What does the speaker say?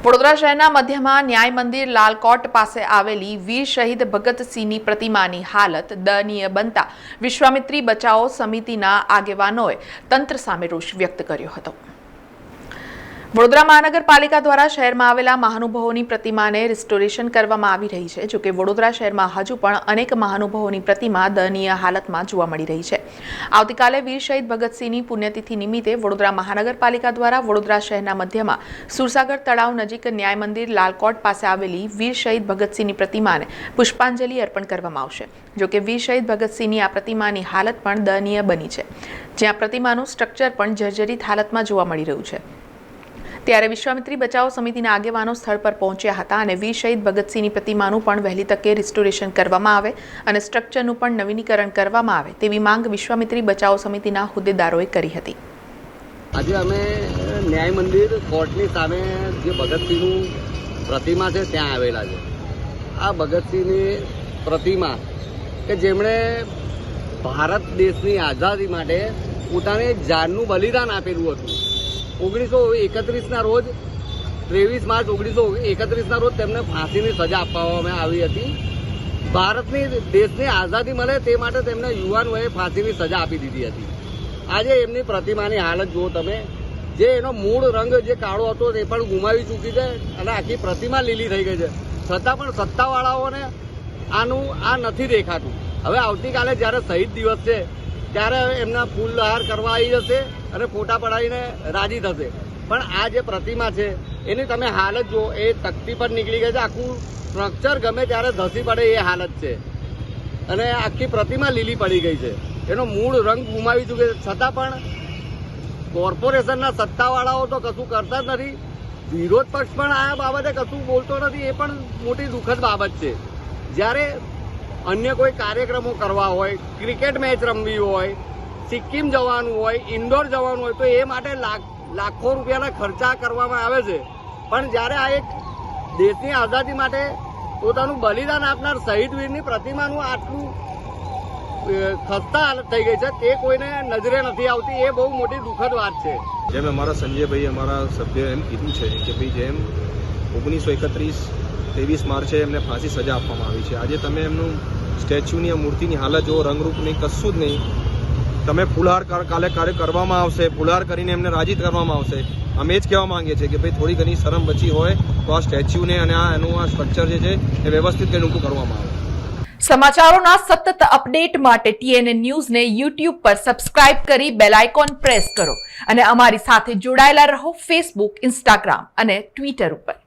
વડોદરા શહેરના મધ્યમાં ન્યાય મંદિર લાલકોટ પાસે આવેલી વીર શહીદ ભગતસિંહની પ્રતિમાની હાલત દયનીય બનતા વિશ્વામિત્રી બચાવો સમિતિના આગેવાનોએ તંત્ર સામે રોષ વ્યક્ત કર્યો હતો। વડોદરા મહાનગરપાલિકા દ્વારા શહેરમાં આવેલા મહાનુભાવોની પ્રતિમાને રિસ્ટોરેશન કરવામાં આવી રહી છે। જો કે વડોદરા શહેરમાં હજુ પણ અનેક મહાનુભાવોની પ્રતિમા દયનીય હાલતમાં જોવા મળી રહી છે। આવતીકાલે વીર શહીદ ભગતસિંહની પુણ્યતિથિ નિમિત્તે વડોદરા મહાનગરપાલિકા દ્વારા વડોદરા શહેરના મધ્યમાં સુરસાગર તળાવ નજીક ન્યાય મંદિર લાલકોટ પાસે આવેલી વીર શહીદ ભગતસિંહની પ્રતિમાને પુષ્પાંજલિ અર્પણ કરવામાં આવશે। જો કે વીર શહીદ ભગતસિંહની આ પ્રતિમાની હાલત પણ દયનીય બની છે, જ્યાં પ્રતિમાનું સ્ટ્રક્ચર પણ જર્જરિત હાલતમાં જોવા મળી રહ્યું છે। ત્યારે વિશ્વામિત્રી બચાવો સમિતિના આગેવાનો સ્થળ પર પહોંચ્યા હતા અને વીર શહીદ ભગતસિંહની પ્રતિમાનું પણ વહેલી તકે રિસ્ટોરેશન કરવામાં આવે અને સ્ટ્રક્ચરનું પણ નવીનીકરણ કરવામાં આવે તેવી માંગ વિશ્વામિત્રી બચાવો સમિતિના હોદ્દેદારોએ કરી હતી। આજે અમે ન્યાય મંદિર કોર્ટની સામે જે ભગતસિંહનું પ્રતિમા છે ત્યાં આવેલા છે। આ ભગતસિંહની પ્રતિમા કે જેમણે ભારત દેશની આઝાદી માટે પોતાને જાનનું બલિદાન આપેલું હતું। 1931ના રોજ 23 માર્ચ 1931ના રોજ તેમને ફાંસીની સજા આપવામાં આવી હતી। ભારતની દેશની આઝાદી મળે તે માટે તેમને યુવાન વયે ફાંસીની સજા આપી દીધી હતી। આજે એમની પ્રતિમાની હાલત જુઓ તમે, જે એનો મૂળ રંગ જે કાળો હતો તે પણ ગુમાવી ચૂકી છે અને આખી પ્રતિમા લીલી થઈ ગઈ છે, છતાં પણ સત્તાવાળાઓને આ નથી દેખાતું। હવે આવતીકાલે જ્યારે શહીદ દિવસ છે ત્યારે એમના ફૂલહાર કરવા આવી જશે અને ફોટા પડાવીને રાજી થશે, પણ આ જે પ્રતિમા છે એની તમે હાલત જુઓ, એ તકતી પર નીકળી ગઈ છે। આખું સ્ટ્રક્ચર ગમે ત્યારે ધસી પડે એ હાલત છે અને આખી પ્રતિમા લીલી પડી ગઈ છે, એનો મૂળ રંગ ગુમાવી ચૂક્યો છે, છતાં પણ કોર્પોરેશનના સત્તાવાળાઓ તો કશું કરતા જ નથી। વિરોધ પક્ષ પણ આ બાબતે કશું બોલતો નથી, એ પણ મોટી દુઃખદ બાબત છે। જ્યારે અન્ય કોઈ કાર્યક્રમો કરવા હોય, ક્રિકેટ મેચ રમવી હોય, સિક્કિમ જવાનું હોય, ઇન્દોર જવાનું હોય તો એ માટે લાખો રૂપિયાના ખર્ચા કરવામાં આવે છે, પણ જ્યારે આ એક દેશની આઝાદી માટે પોતાનું બલિદાન આપનાર શહીદવીરની પ્રતિમાનું આટલું ખસ્તા હાલત થઈ ગઈ છે તે કોઈને નજરે નથી આવતી, એ બહુ મોટી દુઃખદ વાત છે। જેમ અમારા સંજયભાઈ અમારા સભ્ય એમ કીધું છે કે ભાઈ જેમ 1931 23 માર્ચે એમને ફાંસી સજા આપવામાં આવી છે, આજે તમે એમનું સ્ટેચ્યુની મૂર્તિની હાલત જો રંગરૂપ નહીં, કશું જ નહીં, તમે ફૂલહાર કાલે કાર્ય કરવામાં આવશે, ફૂલહાર કરીને એમને રાજી કરવામાં આવશે। અમે જ કહેવા માંગીએ છીએ કે ભાઈ થોડી ઘણી શરમ બચી હોય તો આ સ્ટેચ્યુને અને એનું આ સ્ટ્રક્ચર જે છે એ વ્યવસ્થિત કરીને ઊભું કરવામાં આવે। સમાચારોના સતત અપડેટ માટે TNN ન્યૂઝને YouTube પર સબસ્ક્રાઇબ કરી બેલ આઇકોન પ્રેસ કરો અને અમારી સાથે જોડાયેલા રહો Facebook, Instagram અને Twitter ઉપર।